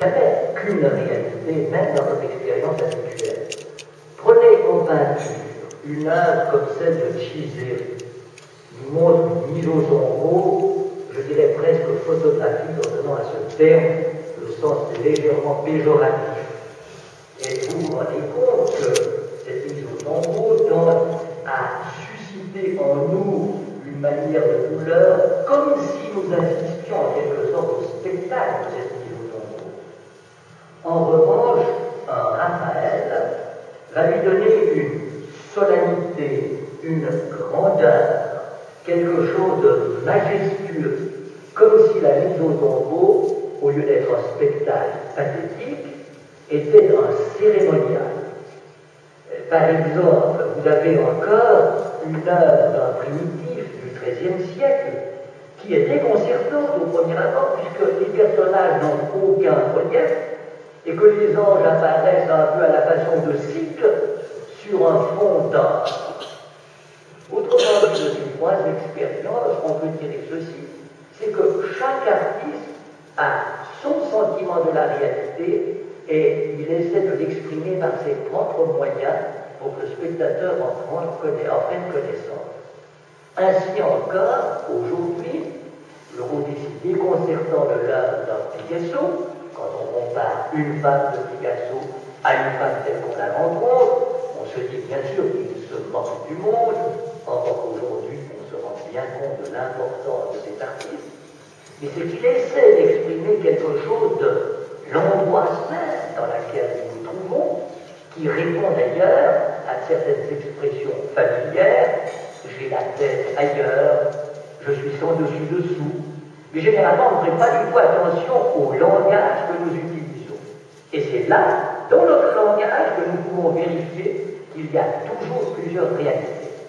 jamais qu'une réalité, même dans notre expérience habituelle. Prenez en peinture une œuvre comme celle de Chiseri, qui montre une mise au tombeau, je dirais presque photographique, en donnant à ce terme le sens légèrement péjoratif. Et vous vous rendez compte que cette mise au tombeau donne à susciter en nous une manière de douleur, comme si nous assistions en quelque sorte au spectacle de cette mise au tombeau. En revanche, un Raphaël va lui donner une solennité, une grandeur, quelque chose de majestueux, comme si la mise au tombeau, au lieu d'être un spectacle pathétique, était un cérémonial. Par exemple, vous avez encore une œuvre d'un primitif du XIIIe siècle qui est déconcertante au premier abord, puisque les personnages n'ont aucun relief et que les anges apparaissent un peu à la façon de cycles sur un fond d'or. Autrement dit, de ces trois expériences, on peut tirer ceci, c'est que chaque artiste a son sentiment de la réalité et il essaie de l'exprimer par ses propres moyens pour que le spectateur en prenne connaissance. Ainsi encore, aujourd'hui, le rôle ici déconcertant de l'œuvre d'un Picasso, quand on compare une femme de Picasso à une femme telle qu'on la rencontre, on se dit bien sûr qu'il se moque du monde, encore aujourd'hui on se rend bien compte de l'importance de cet artiste, mais c'est qu'il essaie d'exprimer quelque chose de l'angoisse même dans laquelle nous nous trouvons, qui répond d'ailleurs à certaines expressions familières. J'ai la tête ailleurs, je suis sans dessus-dessous. Mais généralement, on ne fait pas du tout attention au langage que nous utilisons. Et c'est là, dans notre langage, que nous pouvons vérifier qu'il y a toujours plusieurs réalités.